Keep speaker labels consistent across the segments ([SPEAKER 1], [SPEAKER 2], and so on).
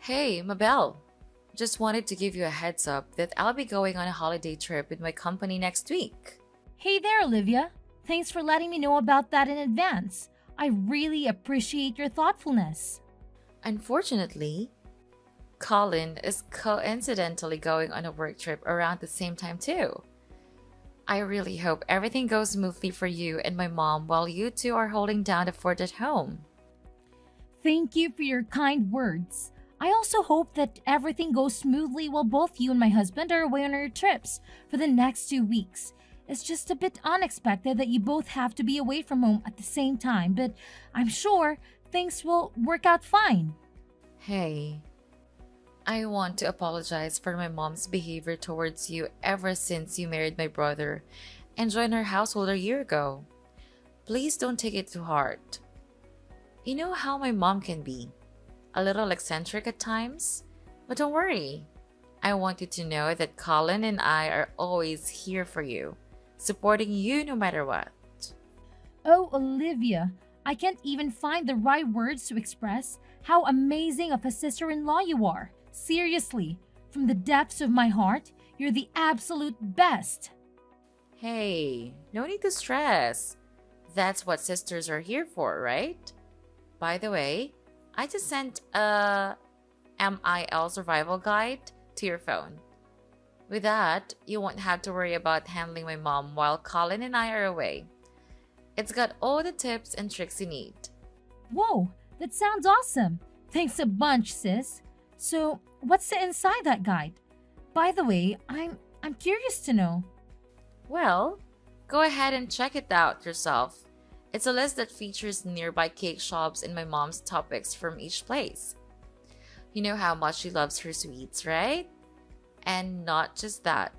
[SPEAKER 1] Hey, Mabel. Just wanted to give you a heads up that I'll be going on a holiday trip with my company next week.
[SPEAKER 2] Hey there, Olivia. Thanks for letting me know about that in advance. I really appreciate your thoughtfulness.
[SPEAKER 1] Unfortunately, Colin is coincidentally going on a work trip around the same time too. I really hope everything goes smoothly for you and my mom while you two are holding down the fort at home.
[SPEAKER 2] Thank you for your kind words. I also hope that everything goes smoothly while both you and my husband are away on our trips for the next 2 weeks. It's just a bit unexpected that you both have to be away from home at the same time, but I'm sure things will work out fine.
[SPEAKER 1] Hey, I want to apologize for my mom's behavior towards you ever since you married my brother and joined our household a year ago. Please don't take it too hard. You know how my mom can be, a little eccentric at times? But don't worry. I want you to know that Colin and I are always here for you, supporting you no matter what.
[SPEAKER 2] Oh, Olivia, I can't even find the right words to express how amazing of a sister in law you are. Seriously, from the depths of my heart, you're the absolute best.
[SPEAKER 1] Hey, no need to stress. That's what sisters are here for, right? By the way, I just sent a MIL survival guide to your phone. With that, you won't have to worry about handling my mom while Colin and I are away. It's got all the tips and tricks you need.
[SPEAKER 2] Whoa, that sounds awesome. Thanks a bunch, sis. So, what's the inside that guide? By the way, I'm curious to know.
[SPEAKER 1] Well, go ahead and check it out yourself. It's a list that features nearby cake shops and my mom's topics from each place. You know how much she loves her sweets, right? And not just that,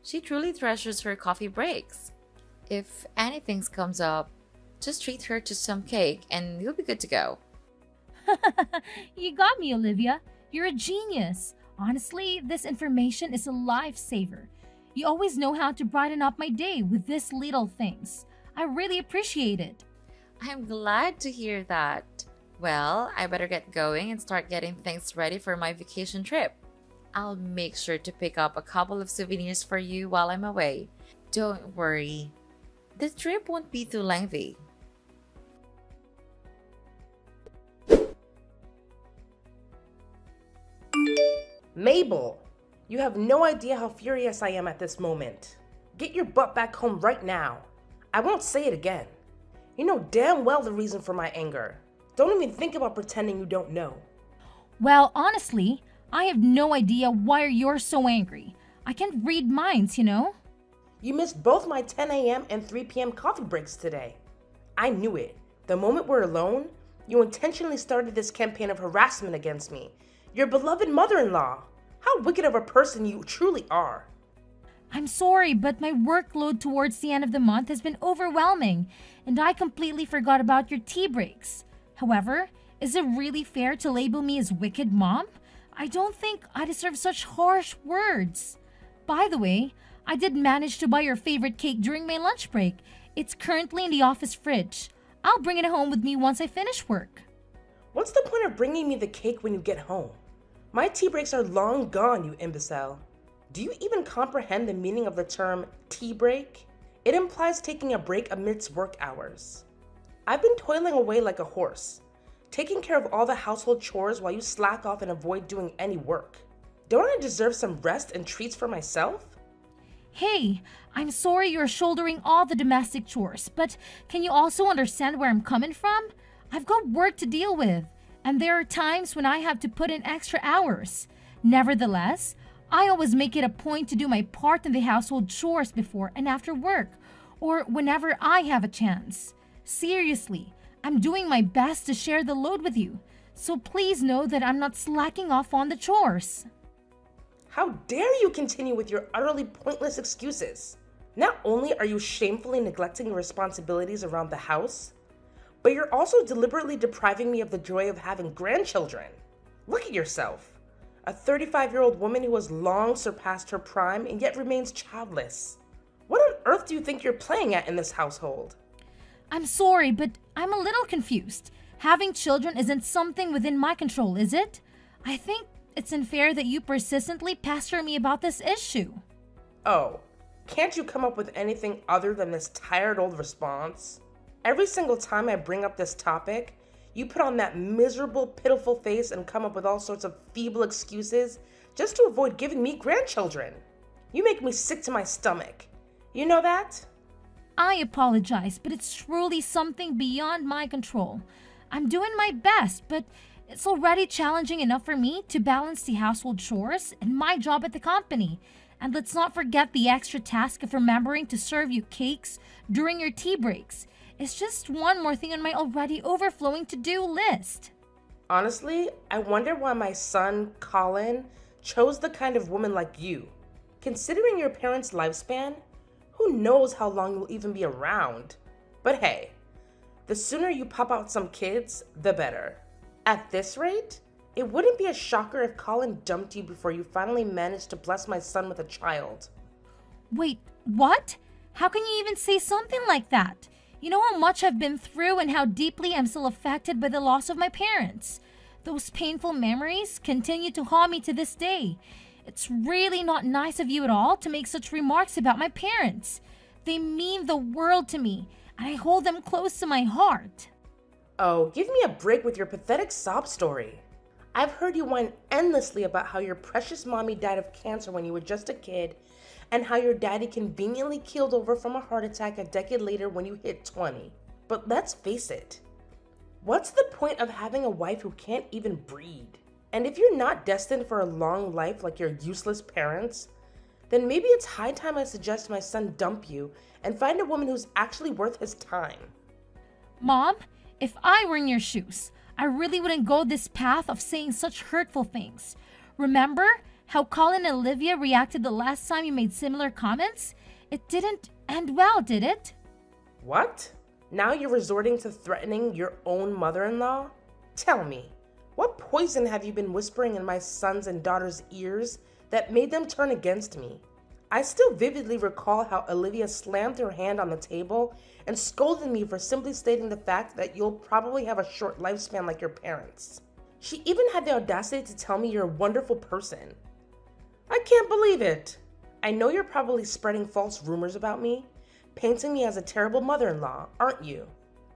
[SPEAKER 1] she truly treasures her coffee breaks. If anything comes up, just treat her to some cake and you'll be good to go.
[SPEAKER 2] You got me, Olivia. You're a genius. Honestly, this information is a lifesaver. You always know how to brighten up my day with these little things. I really appreciate it.
[SPEAKER 1] I'm glad to hear that. Well, I better get going and start getting things ready for my vacation trip. I'll make sure to pick up a couple of souvenirs for you while I'm away. Don't worry, the trip won't be too lengthy.
[SPEAKER 3] Mabel, you have no idea how furious I am at this moment. Get your butt back home right now. I won't say it again. You know damn well the reason for my anger. Don't even think about pretending you don't know.
[SPEAKER 2] Well, honestly, I have no idea why you're so angry. I can't read minds, you know?
[SPEAKER 3] You missed both my 10 a.m. and 3 p.m. coffee breaks today. I knew it. The moment we're alone, you intentionally started this campaign of harassment against me. Your beloved mother-in-law. How wicked of a person you truly are.
[SPEAKER 2] I'm sorry, but my workload towards the end of the month has been overwhelming, and I completely forgot about your tea breaks. However, is it really fair to label me as wicked mom? I don't think I deserve such harsh words. By the way, I did manage to buy your favorite cake during my lunch break. It's currently in the office fridge. I'll bring it home with me once I finish work.
[SPEAKER 3] What's the point of bringing me the cake when you get home? My tea breaks are long gone, you imbecile. Do you even comprehend the meaning of the term tea break? It implies taking a break amidst work hours. I've been toiling away like a horse, taking care of all the household chores while you slack off and avoid doing any work. Don't I deserve some rest and treats for myself?
[SPEAKER 2] Hey, I'm sorry you're shouldering all the domestic chores, but can you also understand where I'm coming from? I've got work to deal with, and there are times when I have to put in extra hours. Nevertheless, I always make it a point to do my part in the household chores before and after work, or whenever I have a chance. Seriously, I'm doing my best to share the load with you, so please know that I'm not slacking off on the chores.
[SPEAKER 3] How dare you continue with your utterly pointless excuses? Not only are you shamefully neglecting your responsibilities around the house, but you're also deliberately depriving me of the joy of having grandchildren. Look at yourself. A 35-year-old woman who has long surpassed her prime and yet remains childless. What on earth do you think you're playing at in this household?
[SPEAKER 2] I'm sorry, but I'm a little confused. Having children isn't something within my control, is it? I think it's unfair that you persistently pester me about this issue.
[SPEAKER 3] Oh, can't you come up with anything other than this tired old response? Every single time I bring up this topic, you put on that miserable, pitiful face and come up with all sorts of feeble excuses just to avoid giving me grandchildren. You make me sick to my stomach. You know that?
[SPEAKER 2] I apologize, but it's truly something beyond my control. I'm doing my best, but it's already challenging enough for me to balance the household chores and my job at the company. And let's not forget the extra task of remembering to serve you cakes during your tea breaks. It's just one more thing on my already overflowing to-do list.
[SPEAKER 3] Honestly, I wonder why my son, Colin, chose the kind of woman like you. Considering your parents' lifespan, who knows how long you'll even be around? But hey, the sooner you pop out some kids, the better. At this rate, it wouldn't be a shocker if Colin dumped you before you finally managed to bless my son with a child.
[SPEAKER 2] Wait, what? How can you even say something like that? You know how much I've been through and how deeply I'm still affected by the loss of my parents. Those painful memories continue to haunt me to this day. It's really not nice of you at all to make such remarks about my parents. They mean the world to me, and I hold them close to my heart.
[SPEAKER 3] Oh, give me a break with your pathetic sob story. I've heard you whine endlessly about how your precious mommy died of cancer when you were just a kid, and how your daddy conveniently keeled over from a heart attack a decade later when you hit 20. But let's face it, what's the point of having a wife who can't even breed? And if you're not destined for a long life like your useless parents, then maybe it's high time I suggest my son dump you and find a woman who's actually worth his time.
[SPEAKER 2] Mom, if I were in your shoes, I really wouldn't go this path of saying such hurtful things. Remember how Colin and Olivia reacted the last time you made similar comments? It didn't end well, did it?
[SPEAKER 3] What? Now you're resorting to threatening your own mother-in-law? Tell me, what poison have you been whispering in my sons and daughters' ears that made them turn against me? I still vividly recall how Olivia slammed her hand on the table and scolded me for simply stating the fact that you'll probably have a short lifespan like your parents. She even had the audacity to tell me you're a wonderful person. I can't believe it. I know you're probably spreading false rumors about me, painting me as a terrible mother-in-law, aren't you?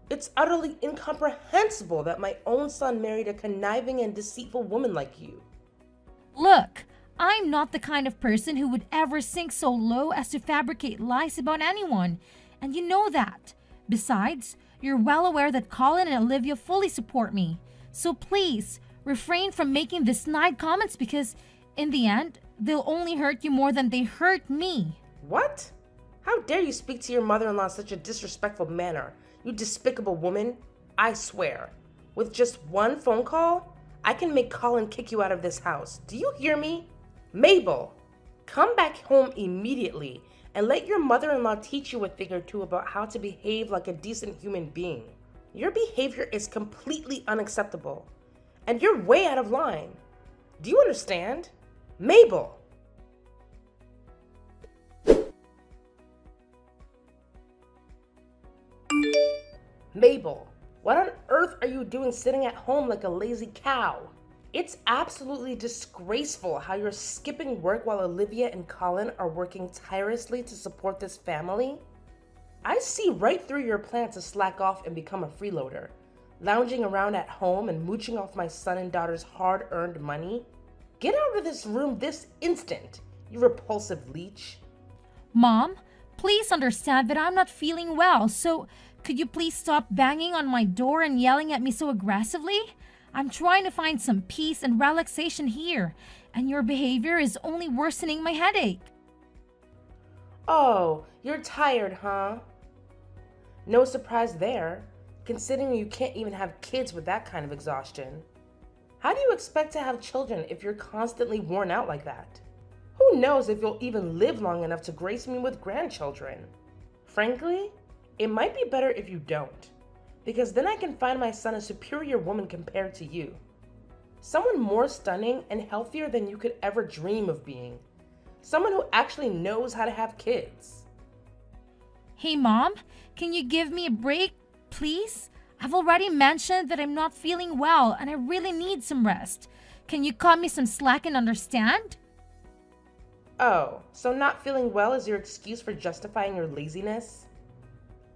[SPEAKER 3] It's utterly incomprehensible that my own son married a conniving and deceitful woman like you.
[SPEAKER 2] Look, I'm not the kind of person who would ever sink so low as to fabricate lies about anyone, and you know that. Besides, you're well aware that Colin and Olivia fully support me. So please, refrain from making these snide comments because, in the end, they'll only hurt you more than they hurt me.
[SPEAKER 3] What? How dare you speak to your mother-in-law in such a disrespectful manner, you despicable woman? I swear, with just one phone call, I can make Colin kick you out of this house. Do you hear me? Mabel, come back home immediately and let your mother-in-law teach you a thing or two about how to behave like a decent human being. Your behavior is completely unacceptable, and you're way out of line. Do you understand? Mabel! Mabel, what on earth are you doing sitting at home like a lazy cow? It's absolutely disgraceful how you're skipping work while Olivia and Colin are working tirelessly to support this family. I see right through your plan to slack off and become a freeloader, lounging around at home and mooching off my son and daughter's hard-earned money. Get out of this room this instant, you repulsive leech.
[SPEAKER 2] Mom, please understand that I'm not feeling well, so could you please stop banging on my door and yelling at me so aggressively? I'm trying to find some peace and relaxation here, and your behavior is only worsening my headache.
[SPEAKER 3] Oh, you're tired, huh? No surprise there, considering you can't even have kids with that kind of exhaustion. How do you expect to have children if you're constantly worn out like that? Who knows if you'll even live long enough to grace me with grandchildren? Frankly, it might be better if you don't, because then I can find my son a superior woman compared to you. Someone more stunning and healthier than you could ever dream of being. Someone who actually knows how to have kids.
[SPEAKER 2] Hey, Mom, can you give me a break, please? I've already mentioned that I'm not feeling well and I really need some rest. Can you cut me some slack and understand?
[SPEAKER 3] Oh, so not feeling well is your excuse for justifying your laziness?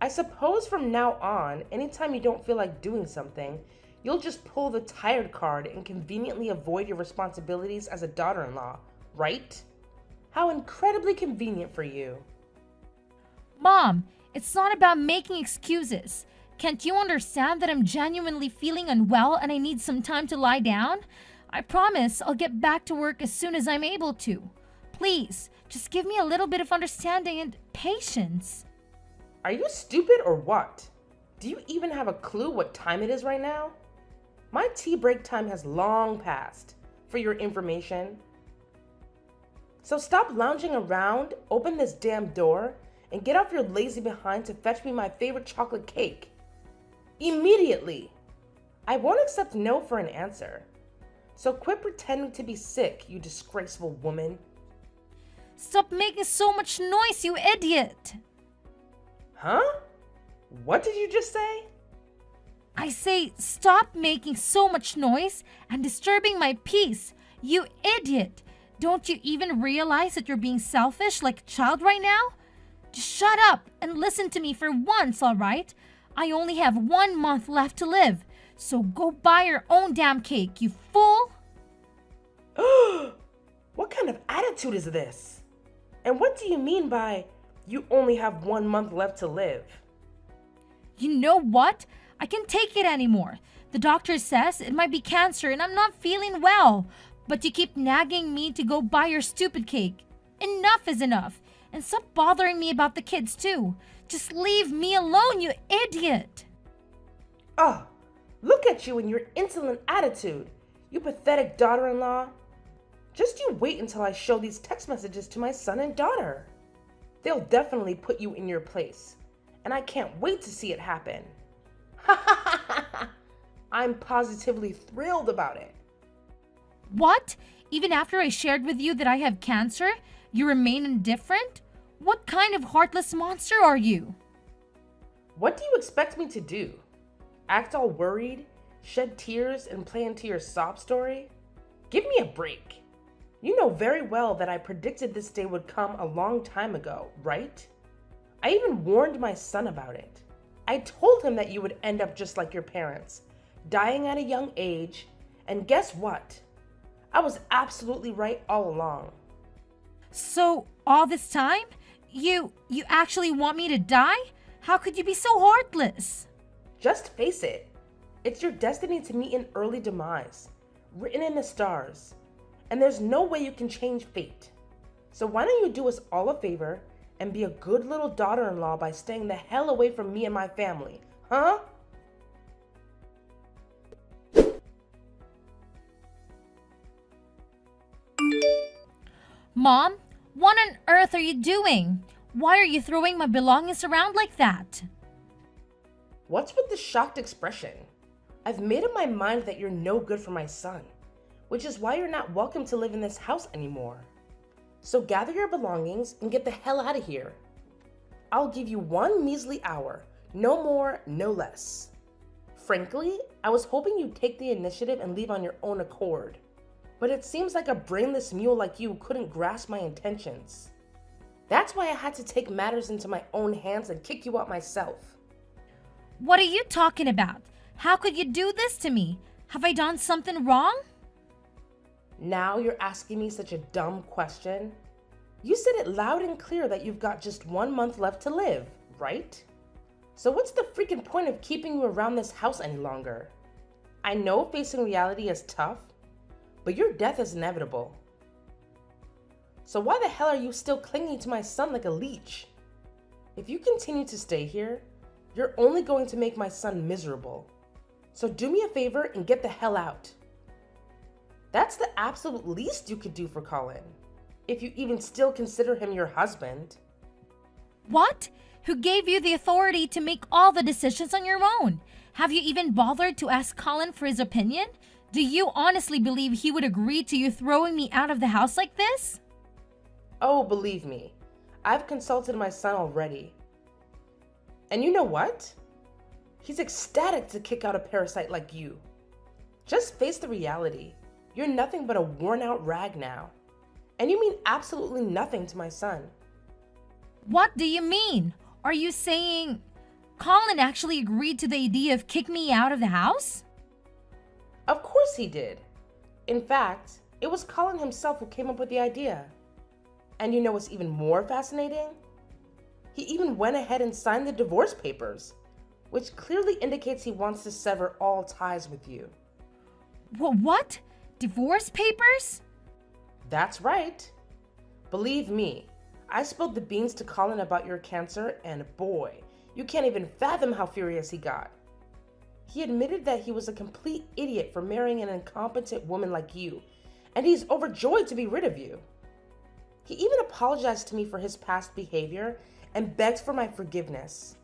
[SPEAKER 3] I suppose from now on, anytime you don't feel like doing something, you'll just pull the tired card and conveniently avoid your responsibilities as a daughter-in-law, right? How incredibly convenient for you.
[SPEAKER 2] Mom, it's not about making excuses. Can't you understand that I'm genuinely feeling unwell and I need some time to lie down? I promise I'll get back to work as soon as I'm able to. Please, just give me a little bit of understanding and patience.
[SPEAKER 3] Are you stupid or what? Do you even have a clue what time it is right now? My tea break time has long passed, for your information. So stop lounging around, open this damn door, and get off your lazy behind to fetch me my favorite chocolate cake. Immediately! I won't accept no for an answer. So quit pretending to be sick, you disgraceful woman.
[SPEAKER 2] Stop making so much noise, you idiot!
[SPEAKER 3] Huh? What did you just say?
[SPEAKER 2] I say, stop making so much noise and disturbing my peace, you idiot! Don't you even realize that you're being selfish like a child right now? Just shut up and listen to me for once, alright? I only have 1 month left to live, so go buy your own damn cake, you fool!
[SPEAKER 3] What kind of attitude is this? And what do you mean by you only have 1 month left to live?
[SPEAKER 2] You know what? I can't take it anymore. The doctor says it might be cancer and I'm not feeling well. But you keep nagging me to go buy your stupid cake. Enough is enough. And stop bothering me about the kids too. Just leave me alone, you idiot.
[SPEAKER 3] Oh, look at you and your insolent attitude, you pathetic daughter-in-law. Just you wait until I show these text messages to my son and daughter. They'll definitely put you in your place, and I can't wait to see it happen. I'm positively thrilled about it.
[SPEAKER 2] What? Even after I shared with you that I have cancer, you remain indifferent? What kind of heartless monster are you?
[SPEAKER 3] What do you expect me to do? Act all worried, shed tears, and play into your sob story? Give me a break. You know very well that I predicted this day would come a long time ago, right? I even warned my son about it. I told him that you would end up just like your parents, dying at a young age, and guess what? I was absolutely right all along.
[SPEAKER 2] So, all this time? You actually want me to die? How could you be so heartless?
[SPEAKER 3] Just face it. It's your destiny to meet an early demise, written in the stars, and there's no way you can change fate. So why don't you do us all a favor and be a good little daughter-in-law by staying the hell away from me and my family, huh?
[SPEAKER 2] Mom, what on earth are you doing? Why are you throwing my belongings around like that?
[SPEAKER 3] What's with the shocked expression? I've made up my mind that you're no good for my son, which is why you're not welcome to live in this house anymore. So gather your belongings and get the hell out of here. I'll give you 1 measly hour, no more, no less. Frankly, I was hoping you'd take the initiative and leave on your own accord. But it seems like a brainless mule like you couldn't grasp my intentions. That's why I had to take matters into my own hands and kick you out myself.
[SPEAKER 2] What are you talking about? How could you do this to me? Have I done something wrong?
[SPEAKER 3] Now you're asking me such a dumb question? You said it loud and clear that you've got just 1 month left to live, right? So what's the freaking point of keeping you around this house any longer? I know facing reality is tough, but your death is inevitable. So why the hell are you still clinging to my son like a leech? If you continue to stay here, you're only going to make my son miserable. So do me a favor and get the hell out. That's the absolute least you could do for Colin, if you even still consider him your husband.
[SPEAKER 2] What? Who gave you the authority to make all the decisions on your own? Have you even bothered to ask Colin for his opinion? Do you honestly believe he would agree to you throwing me out of the house like this?
[SPEAKER 3] Oh, believe me, I've consulted my son already. And you know what? He's ecstatic to kick out a parasite like you. Just face the reality. You're nothing but a worn out rag now. And you mean absolutely nothing to my son.
[SPEAKER 2] What do you mean? Are you saying Colin actually agreed to the idea of kicking me out of the house?
[SPEAKER 3] Of course he did. In fact, it was Colin himself who came up with the idea. And you know what's even more fascinating? He even went ahead and signed the divorce papers, which clearly indicates he wants to sever all ties with you.
[SPEAKER 2] What? Divorce papers?
[SPEAKER 3] That's right. Believe me, I spilled the beans to Colin about your cancer, and boy, you can't even fathom how furious he got. He admitted that he was a complete idiot for marrying an incompetent woman like you, and he's overjoyed to be rid of you. He even apologized to me for his past behavior and begged for my forgiveness.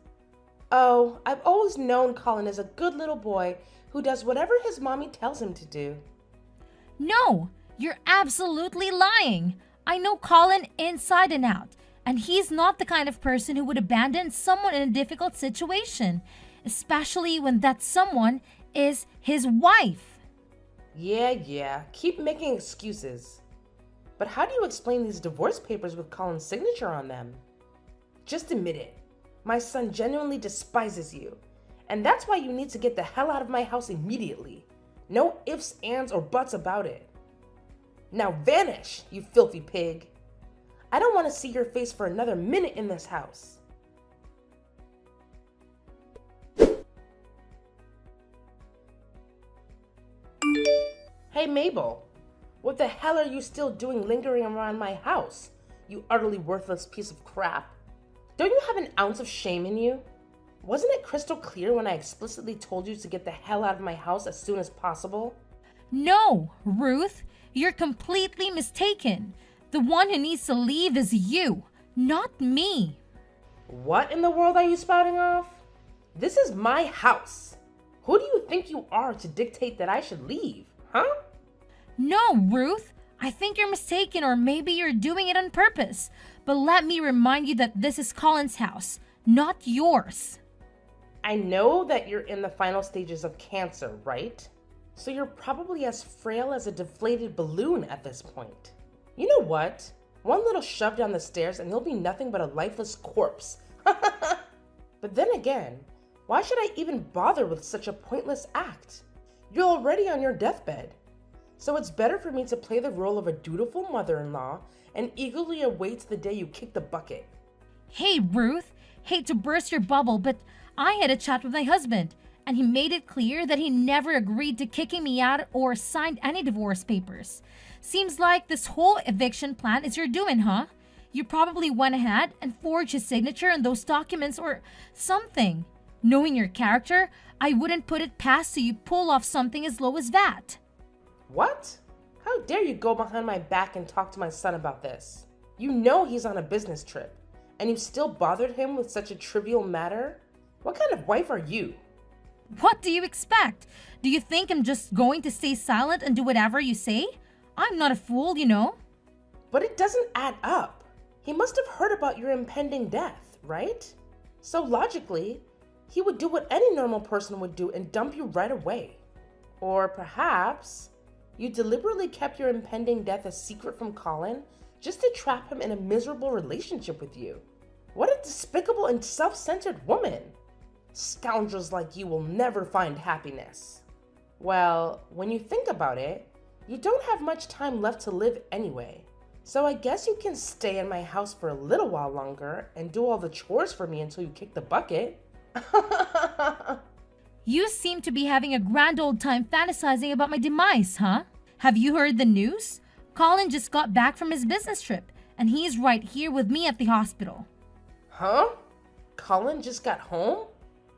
[SPEAKER 3] Oh, I've always known Colin is a good little boy who does whatever his mommy tells him to do.
[SPEAKER 2] No, you're absolutely lying. I know Colin inside and out, and he's not the kind of person who would abandon someone in a difficult situation, especially when that someone is his wife.
[SPEAKER 3] Yeah, keep making excuses. But how do you explain these divorce papers with Colin's signature on them? Just admit it. My son genuinely despises you, and that's why you need to get the hell out of my house immediately. No ifs, ands, or buts about it. Now vanish, you filthy pig. I don't want to see your face for another minute in this house. Hey Mabel, what the hell are you still doing lingering around my house, you utterly worthless piece of crap? Don't you have an ounce of shame in you? Wasn't it crystal clear when I explicitly told you to get the hell out of my house as soon as possible?
[SPEAKER 2] No, Ruth, you're completely mistaken. The one who needs to leave is you, not me.
[SPEAKER 3] What in the world are you spouting off? This is my house. Who do you think you are to dictate that I should leave, huh?
[SPEAKER 2] No, Ruth, I think you're mistaken, or maybe you're doing it on purpose. But let me remind you that this is Colin's house, not yours.
[SPEAKER 3] I know that you're in the final stages of cancer, right? So you're probably as frail as a deflated balloon at this point. You know what? One little shove down the stairs and you'll be nothing but a lifeless corpse. But then again, why should I even bother with such a pointless act? You're already on your deathbed. So it's better for me to play the role of a dutiful mother-in-law and eagerly await the day you kick the bucket.
[SPEAKER 2] Hey, Ruth, hate to burst your bubble, but I had a chat with my husband, and he made it clear that he never agreed to kicking me out or signed any divorce papers. Seems like this whole eviction plan is your doing, huh? You probably went ahead and forged his signature on those documents or something. Knowing your character, I wouldn't put it past you pull off something as low as that.
[SPEAKER 3] What? How dare you go behind my back and talk to my son about this? You know he's on a business trip, and you still bothered him with such a trivial matter? What kind of wife are you?
[SPEAKER 2] What do you expect? Do you think I'm just going to stay silent and do whatever you say? I'm not a fool, you know.
[SPEAKER 3] But it doesn't add up. He must have heard about your impending death, right? So logically, he would do what any normal person would do and dump you right away. Or perhaps you deliberately kept your impending death a secret from Colin just to trap him in a miserable relationship with you. What a despicable and self-centered woman. Scoundrels like you will never find happiness. Well, when you think about it, you don't have much time left to live anyway. So I guess you can stay in my house for a little while longer and do all the chores for me until you kick the bucket.
[SPEAKER 2] You seem to be having a grand old time fantasizing about my demise, huh? Have you heard the news? Colin just got back from his business trip, and he's right here with me at the hospital.
[SPEAKER 3] Huh? Colin just got home?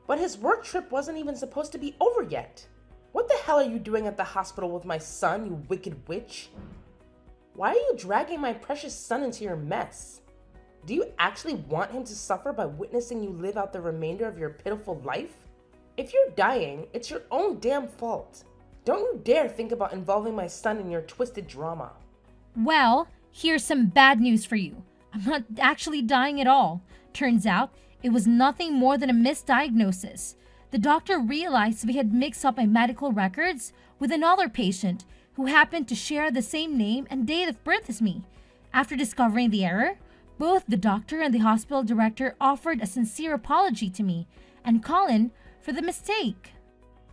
[SPEAKER 3] But his work trip wasn't even supposed to be over yet. What the hell are you doing at the hospital with my son, you wicked witch? Why are you dragging my precious son into your mess? Do you actually want him to suffer by witnessing you live out the remainder of your pitiful life? If you're dying, it's your own damn fault. Don't you dare think about involving my son in your twisted drama.
[SPEAKER 2] Well, here's some bad news for you. I'm not actually dying at all. Turns out, it was nothing more than a misdiagnosis. the doctor realized we had mixed up my medical records with another patient who happened to share the same name and date of birth as me. After discovering the error, both the doctor and the hospital director offered a sincere apology to me and Colin for the mistake.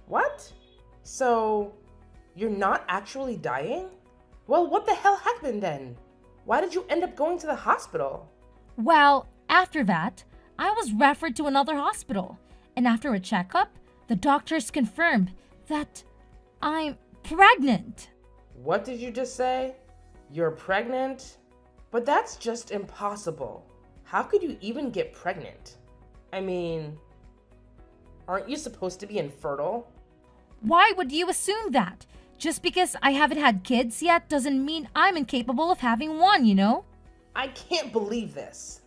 [SPEAKER 3] What? So, you're not actually dying? Well, what the hell happened then? Why did you end up going to the hospital?
[SPEAKER 2] Well, after that, I was referred to another hospital, and after a checkup, the doctors confirmed that I'm pregnant.
[SPEAKER 3] What did you just say? You're pregnant? But that's just impossible. How could you even get pregnant? I mean, aren't you supposed to be infertile?
[SPEAKER 2] Why would you assume that? Just because I haven't had kids yet doesn't mean I'm incapable of having one, you know?
[SPEAKER 3] I can't believe this.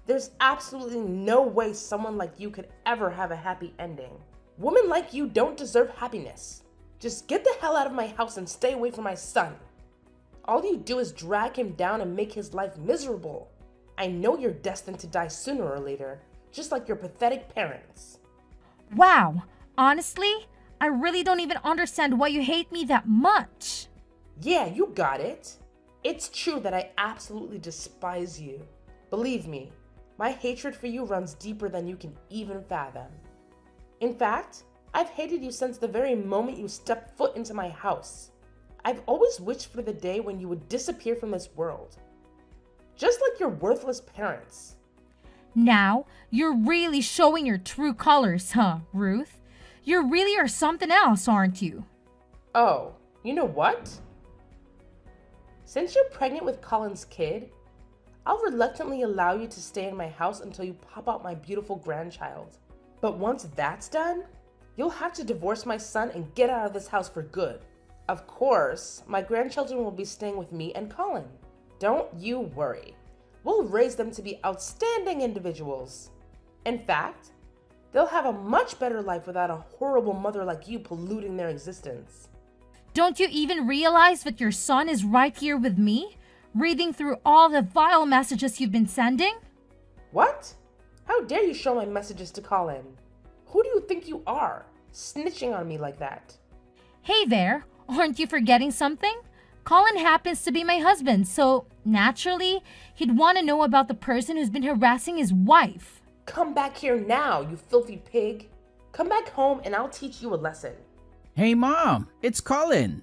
[SPEAKER 3] There's absolutely no way someone like you could ever have a happy ending. Women like you don't deserve happiness. Just get the hell out of my house and stay away from my son. All you do is drag him down and make his life miserable. I know you're destined to die sooner or later, just like your pathetic parents.
[SPEAKER 2] Wow, honestly, I really don't even understand why you hate me that much.
[SPEAKER 3] Yeah, you got it. It's true that I absolutely despise you. Believe me, my hatred for you runs deeper than you can even fathom. In fact, I've hated you since the very moment you stepped foot into my house. I've always wished for the day when you would disappear from this world. Just like your worthless parents.
[SPEAKER 2] Now, you're really showing your true colors, huh, Ruth? You really are something else, aren't you?
[SPEAKER 3] Oh, you know what? Since you're pregnant with Colin's kid, I'll reluctantly allow you to stay in my house until you pop out my beautiful grandchild. But once that's done, you'll have to divorce my son and get out of this house for good. Of course, my grandchildren will be staying with me and Colin. Don't you worry. We'll raise them to be outstanding individuals. In fact, they'll have a much better life without a horrible mother like you polluting their existence.
[SPEAKER 2] Don't you even realize that your son is right here with me, reading through all the vile messages you've been sending?
[SPEAKER 3] What? How dare you show my messages to Colin? Who do you think you are, snitching on me like that?
[SPEAKER 2] Hey there, aren't you forgetting something? Colin happens to be my husband, so naturally, he'd want to know about the person who's been harassing his wife.
[SPEAKER 3] Come back here now, you filthy pig. Come back home and I'll teach you a lesson.
[SPEAKER 4] Hey Mom, it's Colin.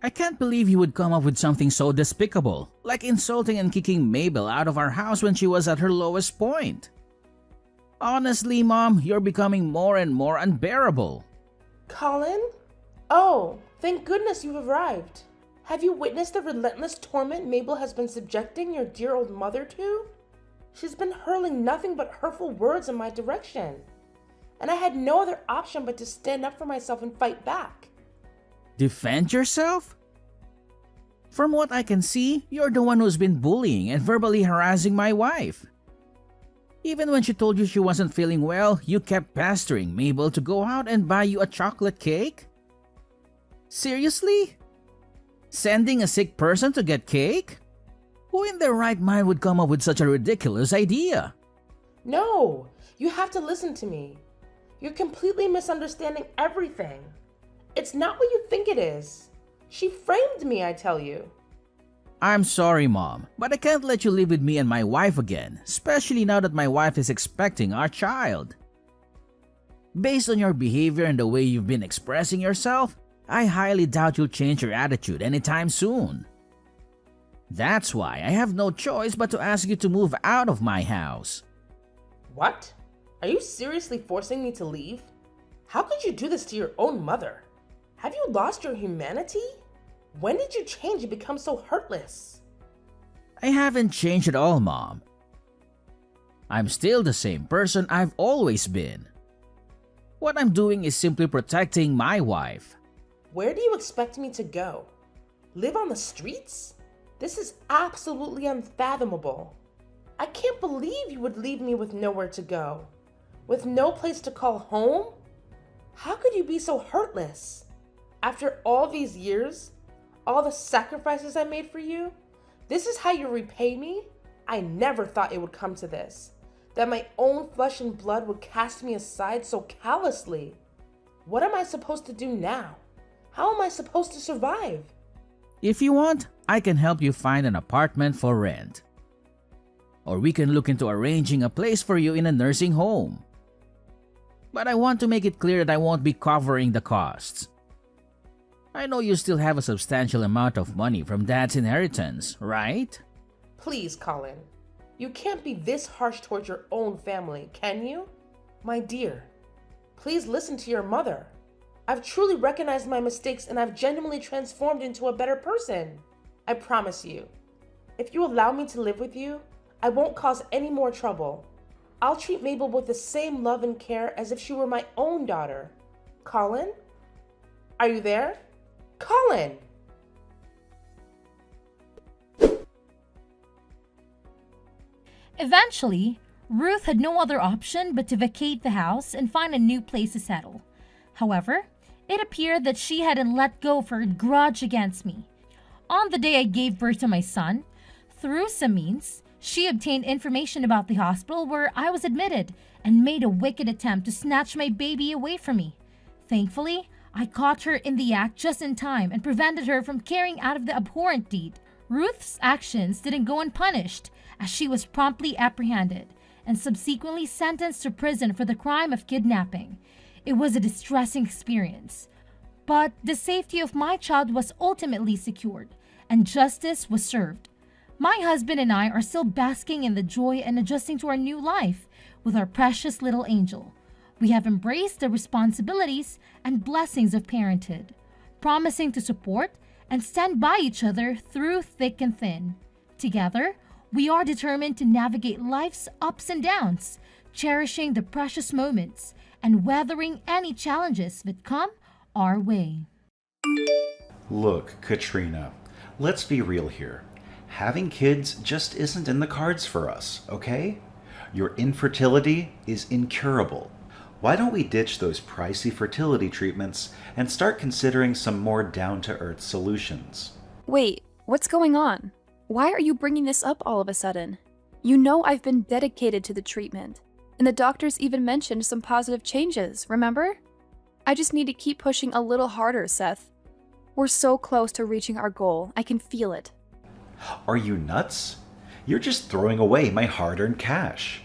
[SPEAKER 4] I can't believe you would come up with something so despicable, like insulting and kicking Mabel out of our house when she was at her lowest point. Honestly, Mom, you're becoming more and more unbearable.
[SPEAKER 3] Colin? Oh, thank goodness you've arrived. Have you witnessed the relentless torment Mabel has been subjecting your dear old mother to? She's been hurling nothing but hurtful words in my direction. And I had no other option but to stand up for myself and fight back.
[SPEAKER 4] Defend yourself? From what I can see, you're the one who's been bullying and verbally harassing my wife. Even when she told you she wasn't feeling well, you kept pestering Mabel to go out and buy you a chocolate cake? Seriously? Sending a sick person to get cake? Who in their right mind would come up with such a ridiculous idea?
[SPEAKER 3] No, you have to listen to me. You're completely misunderstanding everything. It's not what you think it is. She framed me, I tell you.
[SPEAKER 4] I'm sorry, Mom, but I can't let you live with me and my wife again, especially now that my wife is expecting our child. Based on your behavior and the way you've been expressing yourself, I highly doubt you'll change your attitude anytime soon. That's why I have no choice but to ask you to move out of my house.
[SPEAKER 3] What? Are you seriously forcing me to leave? How could you do this to your own mother? Have you lost your humanity? When did you change and become so heartless?
[SPEAKER 4] I haven't changed at all, Mom. I'm still the same person I've always been. What I'm doing is simply protecting my wife.
[SPEAKER 3] Where do you expect me to go? Live on the streets? This is absolutely unfathomable. I can't believe you would leave me with nowhere to go. With no place to call home? How could you be so heartless? After all these years, all the sacrifices I made for you, this is how you repay me? I never thought it would come to this. That my own flesh and blood would cast me aside so callously. What am I supposed to do now? How am I supposed to survive?
[SPEAKER 4] If you want, I can help you find an apartment for rent. Or we can look into arranging a place for you in a nursing home. But I want to make it clear that I won't be covering the costs. I know you still have a substantial amount of money from Dad's inheritance, right?
[SPEAKER 3] Please, Colin. You can't be this harsh towards your own family, can you? My dear, please listen to your mother. I've truly recognized my mistakes and I've genuinely transformed into a better person. I promise you. If you allow me to live with you, I won't cause any more trouble. I'll treat Mabel with the same love and care as if she were my own daughter. Colin? Are you there? Colin!
[SPEAKER 2] Eventually, Ruth had no other option but to vacate the house and find a new place to settle. However, it appeared that she hadn't let go of her grudge against me. On the day I gave birth to my son, through some means, she obtained information about the hospital where I was admitted and made a wicked attempt to snatch my baby away from me. Thankfully, I caught her in the act just in time and prevented her from carrying out of the abhorrent deed. Ruth's actions didn't go unpunished, as she was promptly apprehended and subsequently sentenced to prison for the crime of kidnapping. It was a distressing experience, but the safety of my child was ultimately secured, and justice was served. My husband and I are still basking in the joy and adjusting to our new life with our precious little angel. We have embraced the responsibilities and blessings of parenthood, promising to support and stand by each other through thick and thin. Together, we are determined to navigate life's ups and downs, cherishing the precious moments and weathering any challenges that come our way.
[SPEAKER 5] Look, Katrina, let's be real here. Having kids just isn't in the cards for us, okay? Your infertility is incurable. Why don't we ditch those pricey fertility treatments and start considering some more down-to-earth solutions?
[SPEAKER 6] Wait, what's going on? Why are you bringing this up all of a sudden? You know I've been dedicated to the treatment, and the doctors even mentioned some positive changes, remember? I just need to keep pushing a little harder, Seth. We're so close to reaching our goal, I can feel it.
[SPEAKER 5] Are you nuts? You're just throwing away my hard-earned cash.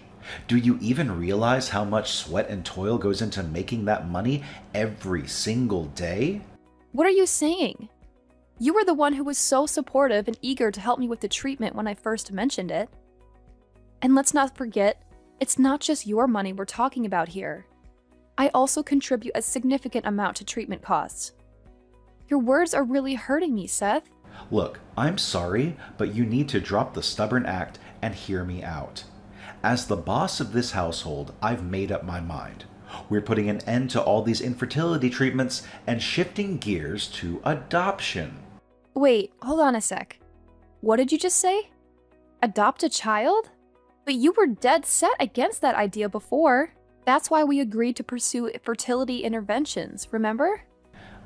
[SPEAKER 5] Do you even realize how much sweat and toil goes into making that money every single day?
[SPEAKER 6] What are you saying? You were the one who was so supportive and eager to help me with the treatment when I first mentioned it. And let's not forget, it's not just your money we're talking about here. I also contribute a significant amount to treatment costs. Your words are really hurting me, Seth.
[SPEAKER 5] Look, I'm sorry, but you need to drop the stubborn act and hear me out. As the boss of this household, I've made up my mind. We're putting an end to all these infertility treatments and shifting gears to adoption.
[SPEAKER 6] Wait, hold on a sec. What did you just say? Adopt a child? But you were dead set against that idea before. That's why we agreed to pursue fertility interventions, remember?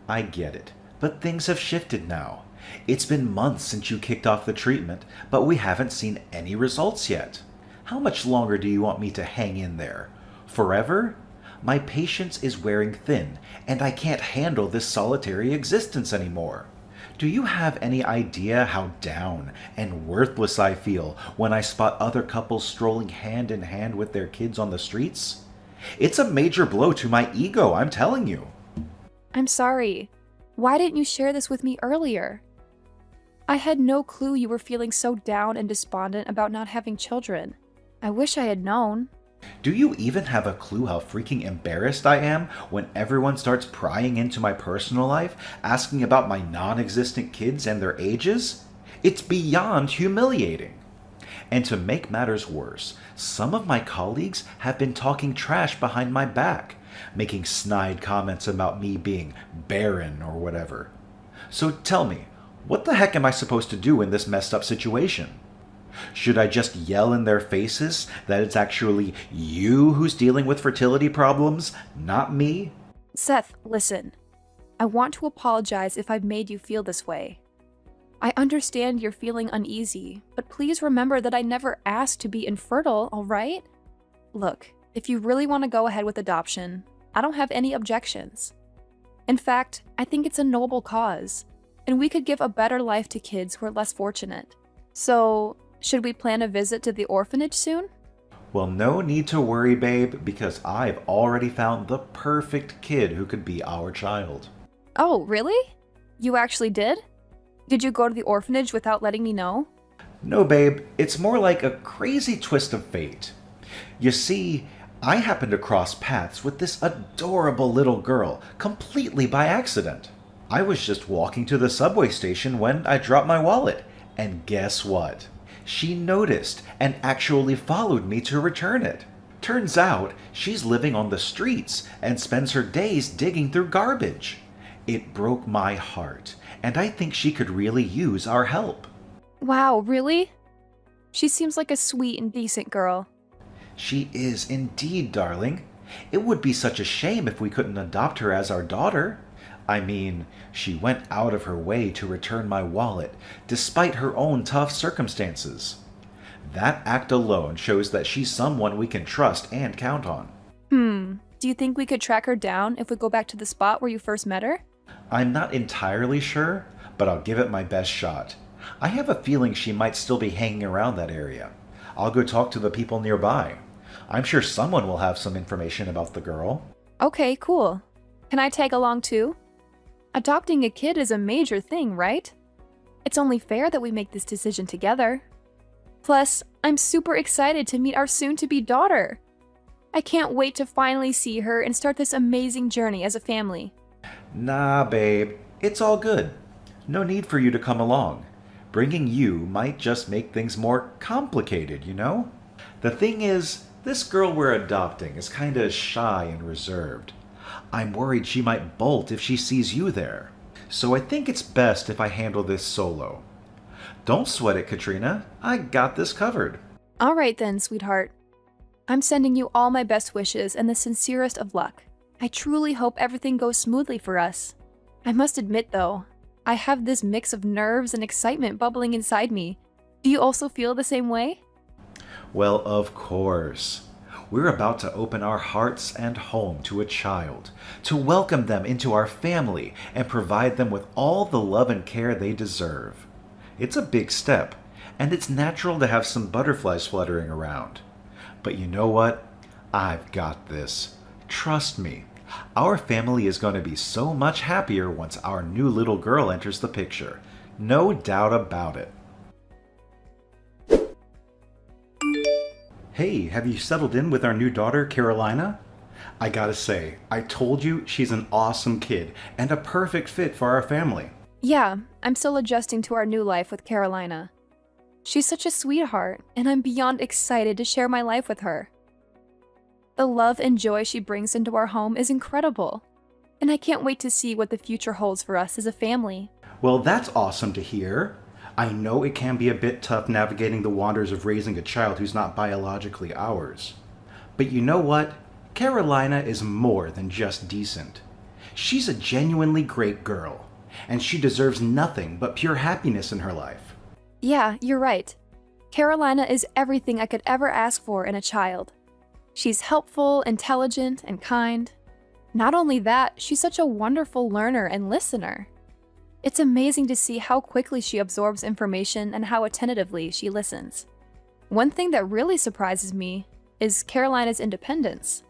[SPEAKER 5] I get it, but things have shifted now. It's been months since you kicked off the treatment, but we haven't seen any results yet. How much longer do you want me to hang in there? Forever? My patience is wearing thin, and I can't handle this solitary existence anymore. Do you have any idea how down and worthless I feel when I spot other couples strolling hand in hand with their kids on the streets? It's a major blow to my ego, I'm telling you.
[SPEAKER 6] I'm sorry. Why didn't you share this with me earlier? I had no clue you were feeling so down and despondent about not having children. I wish I had known.
[SPEAKER 5] Do you even have a clue how freaking embarrassed I am when everyone starts prying into my personal life, asking about my non-existent kids and their ages? It's beyond humiliating. And to make matters worse, some of my colleagues have been talking trash behind my back, making snide comments about me being barren or whatever. So tell me, what the heck am I supposed to do in this messed up situation? Should I just yell in their faces that it's actually you who's dealing with fertility problems, not me?
[SPEAKER 6] Seth, listen. I want to apologize if I've made you feel this way. I understand you're feeling uneasy, but please remember that I never asked to be infertile, all right? Look, if you really want to go ahead with adoption, I don't have any objections. In fact, I think it's a noble cause, and we could give a better life to kids who are less fortunate. So, should we plan a visit to the orphanage soon?
[SPEAKER 5] Well, no need to worry, babe, because I've already found the perfect kid who could be our child.
[SPEAKER 6] Oh, really? You actually did? Did you go to the orphanage without letting me know?
[SPEAKER 5] No, babe, it's more like a crazy twist of fate. You see, I happened to cross paths with this adorable little girl completely by accident. I was just walking to the subway station when I dropped my wallet, and guess what? She noticed and actually followed me to return it. Turns out she's living on the streets and spends her days digging through garbage. It broke my heart, and I think she could really use our help.
[SPEAKER 6] Wow, really? She seems like a sweet and decent girl.
[SPEAKER 5] She is indeed, darling. It would be such a shame if we couldn't adopt her as our daughter. I mean, she went out of her way to return my wallet, despite her own tough circumstances. That act alone shows that she's someone we can trust and count on.
[SPEAKER 6] Do you think we could track her down if we go back to the spot where you first met her?
[SPEAKER 5] I'm not entirely sure, but I'll give it my best shot. I have a feeling she might still be hanging around that area. I'll go talk to the people nearby. I'm sure someone will have some information about the girl.
[SPEAKER 6] Okay, cool. Can I tag along too? Adopting a kid is a major thing, right? It's only fair that we make this decision together. Plus, I'm super excited to meet our soon-to-be daughter. I can't wait to finally see her and start this amazing journey as a family.
[SPEAKER 5] Nah, babe. It's all good. No need for you to come along. Bringing you might just make things more complicated, you know? The thing is, this girl we're adopting is kinda shy and reserved. I'm worried she might bolt if she sees you there. So I think it's best if I handle this solo. Don't sweat it, Katrina. I got this covered.
[SPEAKER 6] All right then, sweetheart. I'm sending you all my best wishes and the sincerest of luck. I truly hope everything goes smoothly for us. I must admit, though, I have this mix of nerves and excitement bubbling inside me. Do you also feel the same way?
[SPEAKER 5] Well, of course. We're about to open our hearts and home to a child, to welcome them into our family and provide them with all the love and care they deserve. It's a big step, and it's natural to have some butterflies fluttering around. But you know what? I've got this. Trust me. Our family is going to be so much happier once our new little girl enters the picture. No doubt about it. Hey, have you settled in with our new daughter, Carolina? I gotta say, I told you she's an awesome kid and a perfect fit for our family.
[SPEAKER 6] Yeah, I'm still adjusting to our new life with Carolina. She's such a sweetheart, and I'm beyond excited to share my life with her. The love and joy she brings into our home is incredible, and I can't wait to see what the future holds for us as a family.
[SPEAKER 5] Well, that's awesome to hear. I know it can be a bit tough navigating the wonders of raising a child who's not biologically ours. But you know what? Carolina is more than just decent. She's a genuinely great girl, and she deserves nothing but pure happiness in her life.
[SPEAKER 6] Yeah, you're right. Carolina is everything I could ever ask for in a child. She's helpful, intelligent, and kind. Not only that, she's such a wonderful learner and listener. It's amazing to see how quickly she absorbs information and how attentively she listens. One thing that really surprises me is Carolina's independence.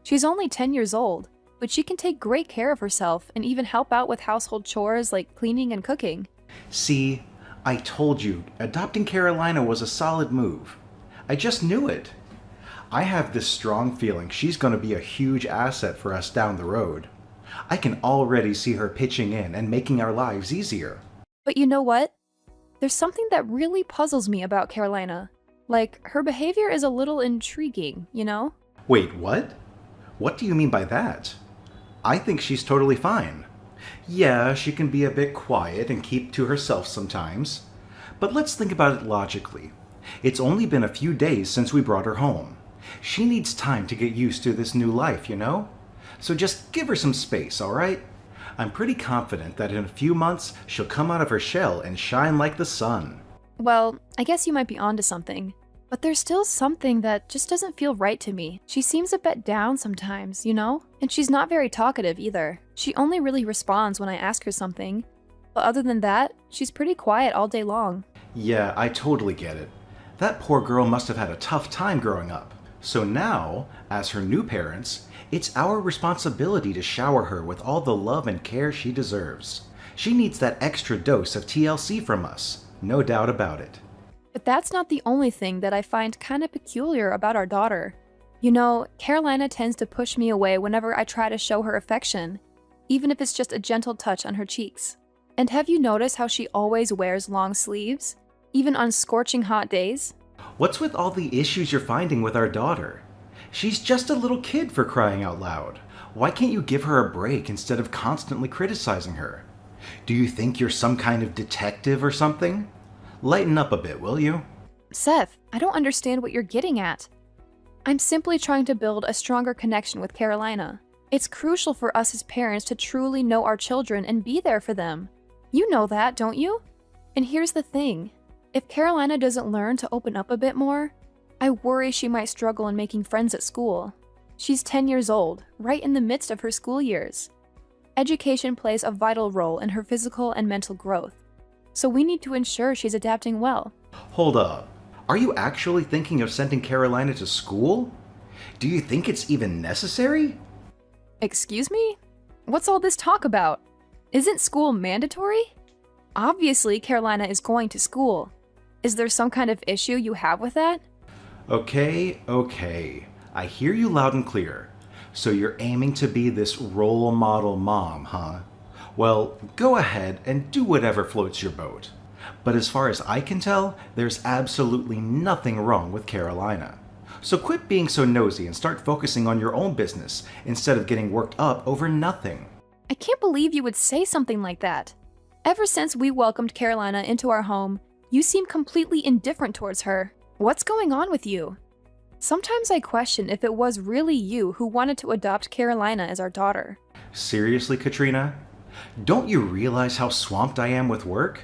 [SPEAKER 6] She's only 10 years old, but she can take great care of herself and even help out with household chores like cleaning and cooking.
[SPEAKER 5] See, I told you, adopting Carolina was a solid move. I just knew it. I have this strong feeling she's going to be a huge asset for us down the road. I can already see her pitching in and making our lives easier.
[SPEAKER 6] But you know what? There's something that really puzzles me about Carolina. Like, her behavior is a little intriguing, you know?
[SPEAKER 5] Wait, what? What do you mean by that? I think she's totally fine. Yeah, she can be a bit quiet and keep to herself sometimes. But let's think about it logically. It's only been a few days since we brought her home. She needs time to get used to this new life, you know? So just give her some space, alright? I'm pretty confident that in a few months, she'll come out of her shell and shine like the sun.
[SPEAKER 6] Well, I guess you might be onto something. But there's still something that just doesn't feel right to me. She seems a bit down sometimes, you know? And she's not very talkative either. She only really responds when I ask her something. But other than that, she's pretty quiet all day long.
[SPEAKER 5] Yeah, I totally get it. That poor girl must have had a tough time growing up. So now, as her new parents, it's our responsibility to shower her with all the love and care she deserves. She needs that extra dose of TLC from us, no doubt about it.
[SPEAKER 6] But that's not the only thing that I find kind of peculiar about our daughter. You know, Carolina tends to push me away whenever I try to show her affection, even if it's just a gentle touch on her cheeks. And have you noticed how she always wears long sleeves, even on scorching hot days?
[SPEAKER 5] What's with all the issues you're finding with our daughter? She's just a little kid, for crying out loud. Why can't you give her a break instead of constantly criticizing her? Do you think you're some kind of detective or something? Lighten up a bit, will you?
[SPEAKER 6] Seth, I don't understand what you're getting at. I'm simply trying to build a stronger connection with Carolina. It's crucial for us as parents to truly know our children and be there for them. You know that, don't you? And here's the thing. If Carolina doesn't learn to open up a bit more, I worry she might struggle in making friends at school. She's 10 years old, right in the midst of her school years. Education plays a vital role in her physical and mental growth, so we need to ensure she's adapting well.
[SPEAKER 5] Hold up. Are you actually thinking of sending Carolina to school? Do you think it's even necessary?
[SPEAKER 6] Excuse me? What's all this talk about? Isn't school mandatory? Obviously, Carolina is going to school. Is there some kind of issue you have with that?
[SPEAKER 5] Okay. I hear you loud and clear. So you're aiming to be this role model mom, huh? Well, go ahead and do whatever floats your boat. But as far as I can tell, there's absolutely nothing wrong with Carolina. So quit being so nosy and start focusing on your own business instead of getting worked up over nothing.
[SPEAKER 6] I can't believe you would say something like that. Ever since we welcomed Carolina into our home, you seem completely indifferent towards her. What's going on with you? Sometimes I question if it was really you who wanted to adopt Carolina as our daughter.
[SPEAKER 5] Seriously, Katrina? Don't you realize how swamped I am with work?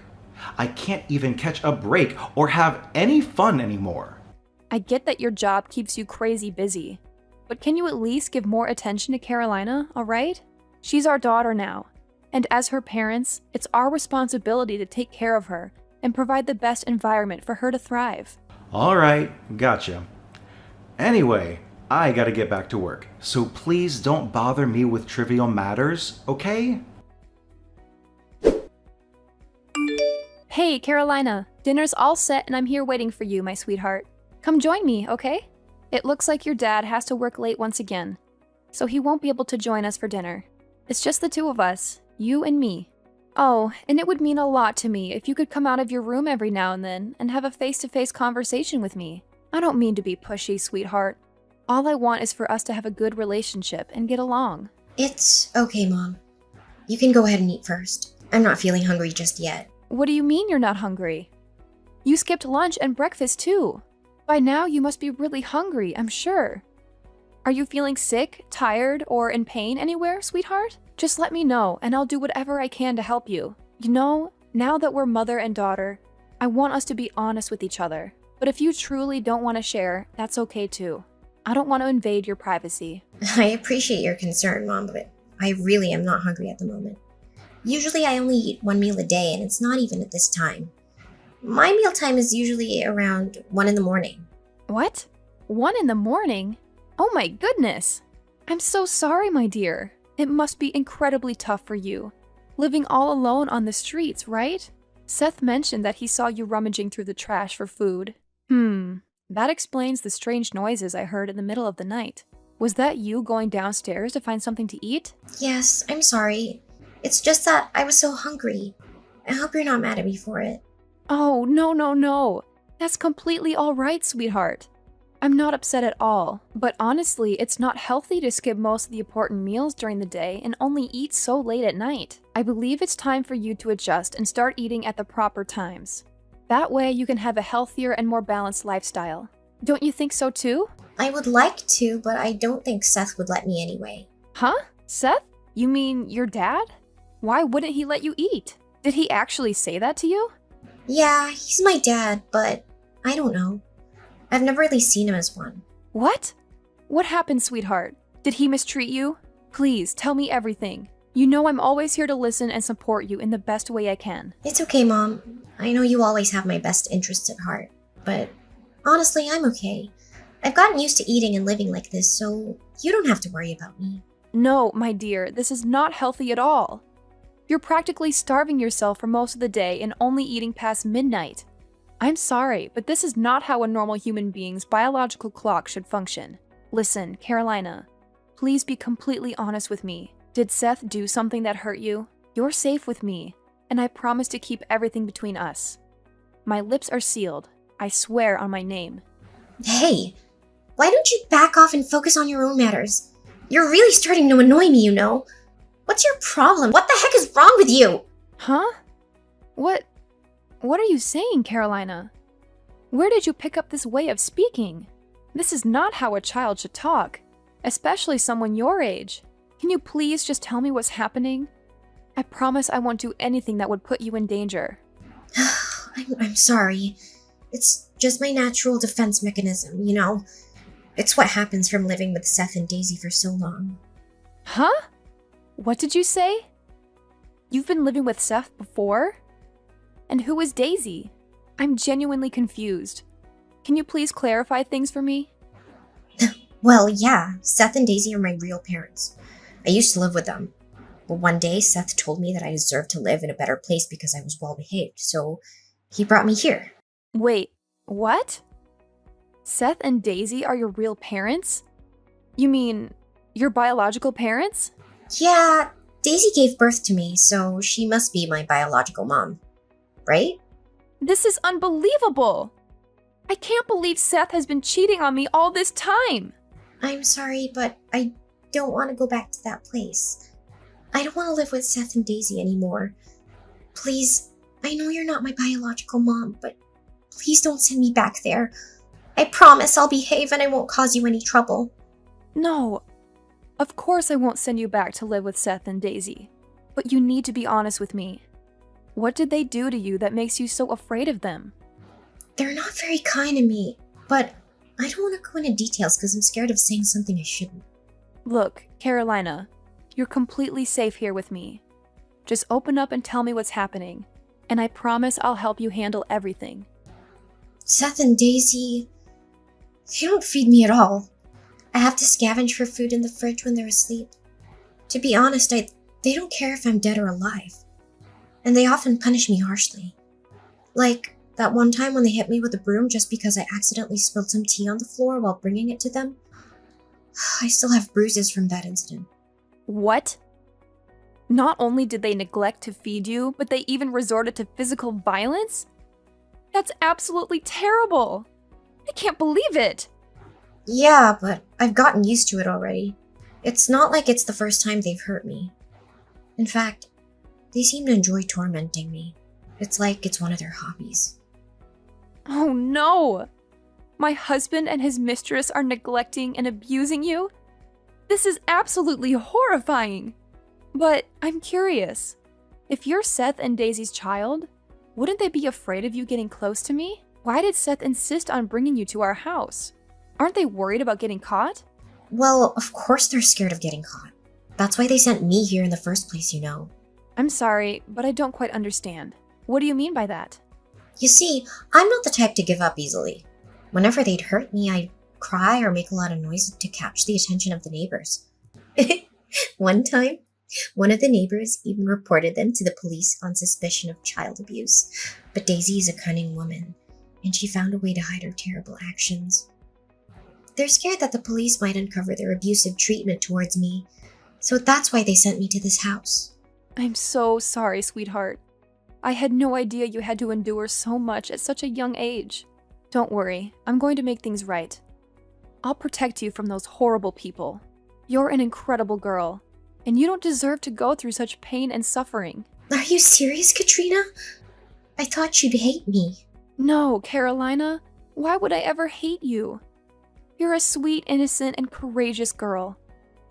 [SPEAKER 5] I can't even catch a break or have any fun anymore.
[SPEAKER 6] I get that your job keeps you crazy busy, but can you at least give more attention to Carolina, alright? She's our daughter now, and as her parents, it's our responsibility to take care of her and provide the best environment for her to thrive.
[SPEAKER 5] Alright, gotcha. Anyway, I gotta get back to work, so please don't bother me with trivial matters, okay?
[SPEAKER 6] Hey, Carolina, dinner's all set and I'm here waiting for you, my sweetheart. Come join me, okay? It looks like your dad has to work late once again, so he won't be able to join us for dinner. It's just the two of us, you and me. Oh, and it would mean a lot to me if you could come out of your room every now and then and have a face-to-face conversation with me. I don't mean to be pushy, sweetheart. All I want is for us to have a good relationship and get along.
[SPEAKER 7] It's okay, Mom. You can go ahead and eat first. I'm not feeling hungry just yet.
[SPEAKER 6] What do you mean you're not hungry? You skipped lunch and breakfast too. By now you must be really hungry, I'm sure. Are you feeling sick, tired, or in pain anywhere, sweetheart? Just let me know and I'll do whatever I can to help you. You know, now that we're mother and daughter, I want us to be honest with each other. But if you truly don't want to share, that's okay too. I don't want to invade your privacy.
[SPEAKER 7] I appreciate your concern, Mom, but I really am not hungry at the moment. Usually I only eat one meal a day, and it's not even at this time. My mealtime is usually around 1 in the morning.
[SPEAKER 6] What? 1 in the morning? Oh my goodness! I'm so sorry, my dear. It must be incredibly tough for you. Living all alone on the streets, right? Seth mentioned that he saw you rummaging through the trash for food. That explains the strange noises I heard in the middle of the night. Was that you going downstairs to find something to eat?
[SPEAKER 7] Yes, I'm sorry. It's just that I was so hungry. I hope you're not mad at me for it.
[SPEAKER 6] Oh, no. That's completely all right, sweetheart. I'm not upset at all, but honestly, it's not healthy to skip most of the important meals during the day and only eat so late at night. I believe it's time for you to adjust and start eating at the proper times. That way you can have a healthier and more balanced lifestyle. Don't you think so too?
[SPEAKER 7] I would like to, but I don't think Seth would let me anyway.
[SPEAKER 6] Huh? Seth? You mean your dad? Why wouldn't he let you eat? Did he actually say that to you?
[SPEAKER 7] Yeah, he's my dad, but I don't know. I've never really seen him as one.
[SPEAKER 6] What? What happened, sweetheart? Did he mistreat you? Please, tell me everything. You know I'm always here to listen and support you in the best way I can.
[SPEAKER 7] It's okay, Mom. I know you always have my best interests at heart, but honestly, I'm okay. I've gotten used to eating and living like this, so you don't have to worry about me.
[SPEAKER 6] No, my dear, this is not healthy at all. You're practically starving yourself for most of the day and only eating past midnight. I'm sorry, but this is not how a normal human being's biological clock should function. Listen, Carolina, please be completely honest with me. Did Seth do something that hurt you? You're safe with me, and I promise to keep everything between us. My lips are sealed. I swear on my name.
[SPEAKER 7] Hey, why don't you back off and focus on your own matters? You're really starting to annoy me, you know. What's your problem? What the heck is wrong with you?
[SPEAKER 6] Huh? What are you saying, Carolina? Where did you pick up this way of speaking? This is not how a child should talk, especially someone your age. Can you please just tell me what's happening? I promise I won't do anything that would put you in danger.
[SPEAKER 7] I'm sorry. It's just my natural defense mechanism, you know? It's what happens from living with Seth and Daisy for so long.
[SPEAKER 6] Huh? What did you say? You've been living with Seth before? And who is Daisy? I'm genuinely confused. Can you please clarify things for me?
[SPEAKER 7] Well, yeah, Seth and Daisy are my real parents. I used to live with them. But one day, Seth told me that I deserved to live in a better place because I was well behaved, so he brought me here.
[SPEAKER 6] Wait, what? Seth and Daisy are your real parents? You mean your biological parents?
[SPEAKER 7] Yeah, Daisy gave birth to me, so she must be my biological mom. Right?
[SPEAKER 6] This is unbelievable! I can't believe Seth has been cheating on me all this time!
[SPEAKER 7] I'm sorry, but I don't want to go back to that place. I don't want to live with Seth and Daisy anymore. Please, I know you're not my biological mom, but please don't send me back there. I promise I'll behave and I won't cause you any trouble.
[SPEAKER 6] No, of course I won't send you back to live with Seth and Daisy. But you need to be honest with me. What did they do to you that makes you so afraid of them?
[SPEAKER 7] They're not very kind to me, but I don't want to go into details because I'm scared of saying something I shouldn't.
[SPEAKER 6] Look, Carolina, you're completely safe here with me. Just open up and tell me what's happening, and I promise I'll help you handle everything.
[SPEAKER 7] Seth and Daisy, they don't feed me at all. I have to scavenge for food in the fridge when they're asleep. To be honest, they don't care if I'm dead or alive. And they often punish me harshly. Like that one time when they hit me with a broom just because I accidentally spilled some tea on the floor while bringing it to them. I still have bruises from that incident.
[SPEAKER 6] What? Not only did they neglect to feed you, but they even resorted to physical violence? That's absolutely terrible! I can't believe it!
[SPEAKER 7] Yeah, but I've gotten used to it already. It's not like it's the first time they've hurt me. In fact, they seem to enjoy tormenting me. It's like it's one of their hobbies.
[SPEAKER 6] Oh no! My husband and his mistress are neglecting and abusing you? This is absolutely horrifying! But I'm curious. If you're Seth and Daisy's child, wouldn't they be afraid of you getting close to me? Why did Seth insist on bringing you to our house? Aren't they worried about getting caught?
[SPEAKER 7] Well, of course they're scared of getting caught. That's why they sent me here in the first place, you know.
[SPEAKER 6] I'm sorry, but I don't quite understand. What do you mean by that?
[SPEAKER 7] You see, I'm not the type to give up easily. Whenever they'd hurt me, I'd cry or make a lot of noise to catch the attention of the neighbors. One time, one of the neighbors even reported them to the police on suspicion of child abuse. But Daisy is a cunning woman, and she found a way to hide her terrible actions. They're scared that the police might uncover their abusive treatment towards me, so that's why they sent me to this house.
[SPEAKER 6] I'm so sorry, sweetheart. I had no idea you had to endure so much at such a young age. Don't worry, I'm going to make things right. I'll protect you from those horrible people. You're an incredible girl, and you don't deserve to go through such pain and suffering.
[SPEAKER 7] Are you serious, Katrina? I thought you'd hate me.
[SPEAKER 6] No, Carolina. Why would I ever hate you? You're a sweet, innocent, and courageous girl,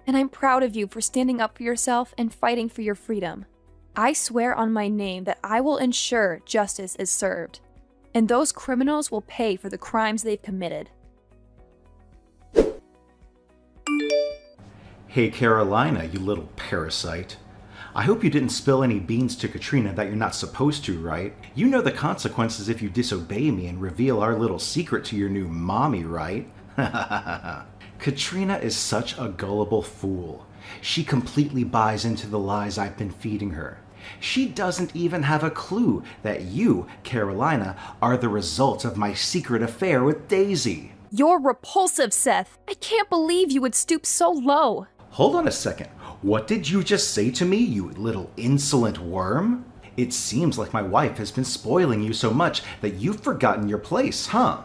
[SPEAKER 6] and I'm proud of you for standing up for yourself and fighting for your freedom. I swear on my name that I will ensure justice is served. and those criminals will pay for the crimes they've committed.
[SPEAKER 5] Hey Carolina, you little parasite. I hope you didn't spill any beans to Katrina that you're not supposed to, right? You know the consequences if you disobey me and reveal our little secret to your new mommy, right? Katrina is such a gullible fool. She completely buys into the lies I've been feeding her. She doesn't even have a clue that you, Carolina, are the result of my secret affair with Daisy.
[SPEAKER 6] You're repulsive, Seth. I can't believe you would stoop so low.
[SPEAKER 5] Hold on a second. What did you just say to me, you little insolent worm? It seems like my wife has been spoiling you so much that you've forgotten your place, huh?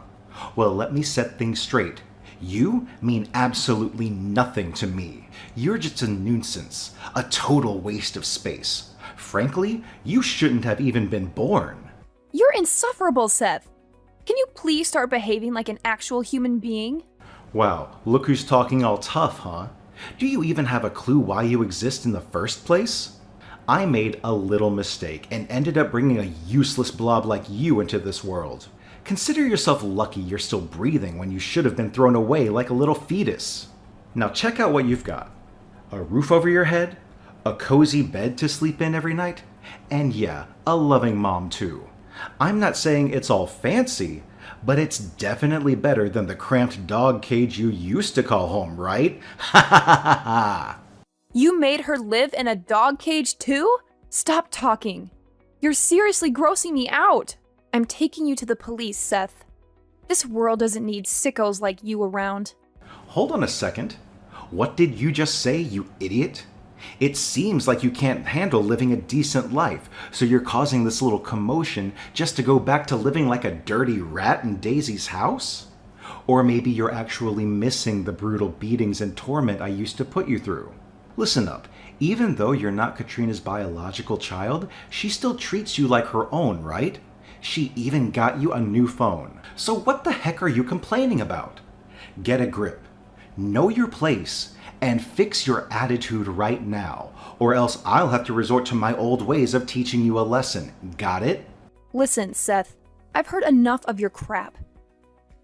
[SPEAKER 5] Well, let me set things straight. You mean absolutely nothing to me. You're just a nuisance, a total waste of space. Frankly, you shouldn't have even been born.
[SPEAKER 6] You're insufferable, Seth. Can you please start behaving like an actual human being?
[SPEAKER 5] Wow, look who's talking all tough, huh? Do you even have a clue why you exist in the first place? I made a little mistake and ended up bringing a useless blob like you into this world. Consider yourself lucky you're still breathing when you should have been thrown away like a little fetus. Now check out what you've got. A roof over your head, a cozy bed to sleep in every night, and yeah, a loving mom too. I'm not saying it's all fancy, but it's definitely better than the cramped dog cage you used to call home, right? Ha ha ha ha!
[SPEAKER 6] You made her live in a dog cage too? Stop talking. You're seriously grossing me out. I'm taking you to the police, Seth. This world doesn't need sickos like you around.
[SPEAKER 5] Hold on a second. What did you just say, you idiot? It seems like you can't handle living a decent life, so you're causing this little commotion just to go back to living like a dirty rat in Daisy's house? Or maybe you're actually missing the brutal beatings and torment I used to put you through. Listen up, even though you're not Katrina's biological child, she still treats you like her own, right? She even got you a new phone. So what the heck are you complaining about? Get a grip, know your place, and fix your attitude right now, or else I'll have to resort to my old ways of teaching you a lesson. Got it?
[SPEAKER 6] Listen, Seth, I've heard enough of your crap.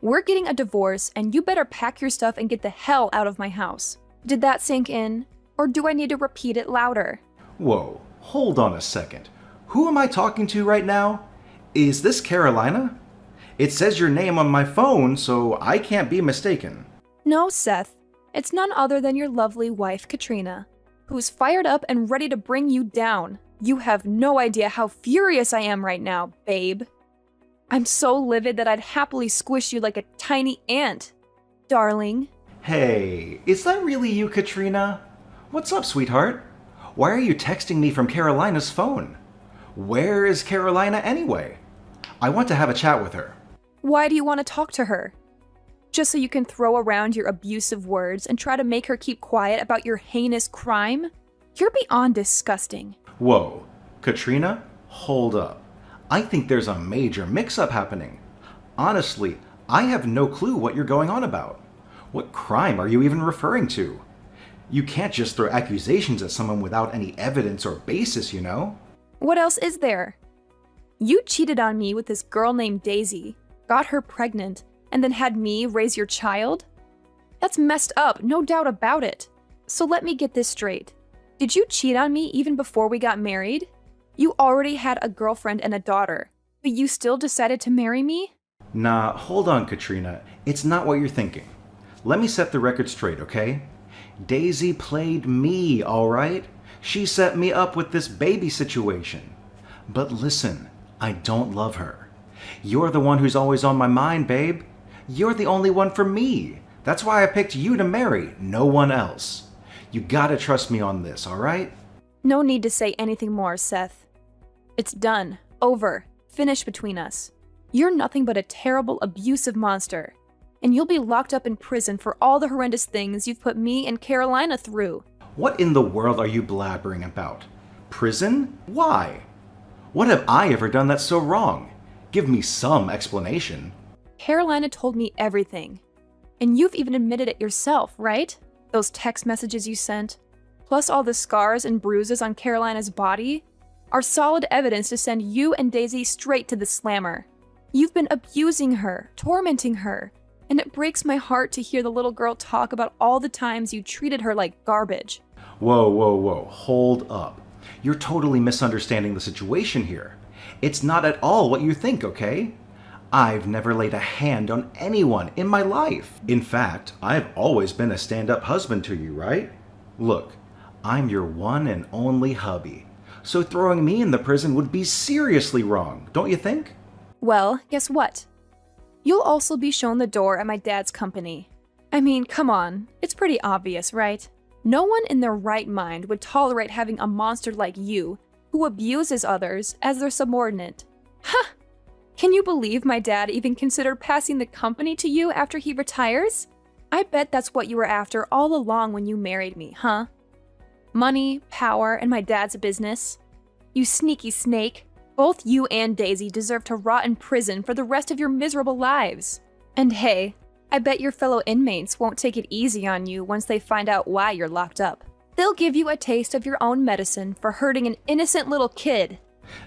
[SPEAKER 6] We're getting a divorce, and you better pack your stuff and get the hell out of my house. Did that sink in? Or do I need to repeat it louder?
[SPEAKER 5] Whoa, hold on a second. Who am I talking to right now? Is this Carolina? It says your name on my phone, so I can't be mistaken.
[SPEAKER 6] No, Seth. It's none other than your lovely wife, Katrina, who's fired up and ready to bring you down. You have no idea how furious I am right now, babe. I'm so livid that I'd happily squish you like a tiny ant. Darling.
[SPEAKER 5] Hey, is that really you, Katrina? What's up, sweetheart? Why are you texting me from Carolina's phone? Where is Carolina anyway? I want to have a chat with her.
[SPEAKER 6] Why do you want to talk to her? Just so you can throw around your abusive words and try to make her keep quiet about your heinous crime? You're beyond disgusting.
[SPEAKER 5] Whoa, Katrina, hold up. I think there's a major mix-up happening. Honestly, I have no clue what you're going on about. What crime are you even referring to? You can't just throw accusations at someone without any evidence or basis, you know?
[SPEAKER 6] What else is there? You cheated on me with this girl named Daisy, got her pregnant, and then had me raise your child? That's messed up, no doubt about it. So let me get this straight. Did you cheat on me even before we got married? You already had a girlfriend and a daughter, but you still decided to marry me?
[SPEAKER 5] Nah, hold on, Katrina. It's not what you're thinking. Let me set the record straight, okay? Daisy played me, alright? She set me up with this baby situation. But listen, I don't love her. You're the one who's always on my mind, babe. You're the only one for me. That's why I picked you to marry, no one else. You gotta trust me on this, alright?
[SPEAKER 6] No need to say anything more, Seth. It's done. Over. Finished between us. You're nothing but a terrible, abusive monster. And you'll be locked up in prison for all the horrendous things you've put me and Carolina through.
[SPEAKER 5] What in the world are you blabbering about? Prison? Why? What have I ever done that's so wrong? Give me some explanation.
[SPEAKER 6] Carolina told me everything. And you've even admitted it yourself, right? Those text messages you sent, plus all the scars and bruises on Carolina's body, are solid evidence to send you and Daisy straight to the slammer. You've been abusing her, tormenting her, and it breaks my heart to hear the little girl talk about all the times you treated her like garbage.
[SPEAKER 5] Whoa, whoa, whoa, hold up. You're totally misunderstanding the situation here. It's not at all what you think, okay? I've never laid a hand on anyone in my life. In fact, I've always been a stand-up husband to you, right? Look, I'm your one and only hubby. So throwing me in the prison would be seriously wrong, don't you think?
[SPEAKER 6] Well, guess what? You'll also be shown the door at my dad's company. I mean, come on, it's pretty obvious, right? No one in their right mind would tolerate having a monster like you, who abuses others, as their subordinate. Huh! Can you believe my dad even considered passing the company to you after he retires? I bet that's what you were after all along when you married me, huh? Money, power, and my dad's business? You sneaky snake. Both you and Daisy deserve to rot in prison for the rest of your miserable lives. And hey, I bet your fellow inmates won't take it easy on you once they find out why you're locked up. They'll give you a taste of your own medicine for hurting an innocent little kid.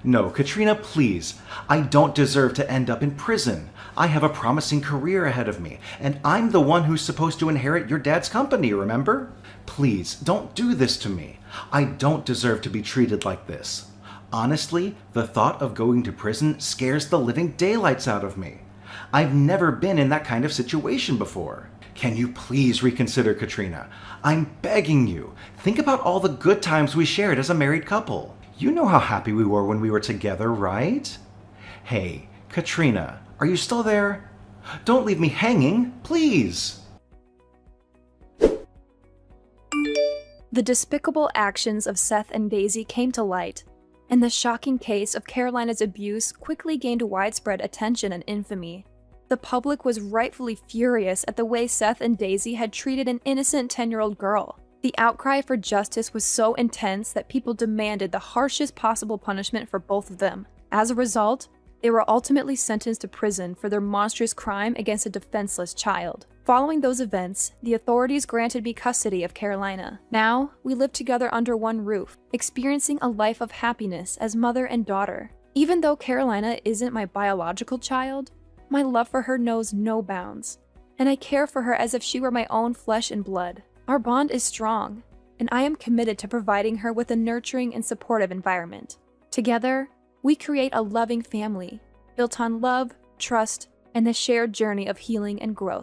[SPEAKER 5] No, Katrina, please. I don't deserve to end up in prison. I have a promising career ahead of me, and I'm the one who's supposed to inherit your dad's company, remember? Please, don't do this to me. I don't deserve to be treated like this. Honestly, the thought of going to prison scares the living daylights out of me. I've never been in that kind of situation before. Can you please reconsider, Katrina? I'm begging you. Think about all the good times we shared as a married couple. You know how happy we were when we were together, right? Hey, Katrina, are you still there? Don't leave me hanging, please.
[SPEAKER 6] The despicable actions of Seth and Daisy came to light, and the shocking case of Carolina's abuse quickly gained widespread attention and infamy. The public was rightfully furious at the way Seth and Daisy had treated an innocent 10-year-old girl. The outcry for justice was so intense that people demanded the harshest possible punishment for both of them. As a result, they were ultimately sentenced to prison for their monstrous crime against a defenseless child. Following those events, the authorities granted me custody of Carolina. Now, we live together under one roof, experiencing a life of happiness as mother and daughter. Even though Carolina isn't my biological child, my love for her knows no bounds, and I care for her as if she were my own flesh and blood. Our bond is strong, and I am committed to providing her with a nurturing and supportive environment. Together, we create a loving family, built on love, trust, and the shared journey of healing and growth.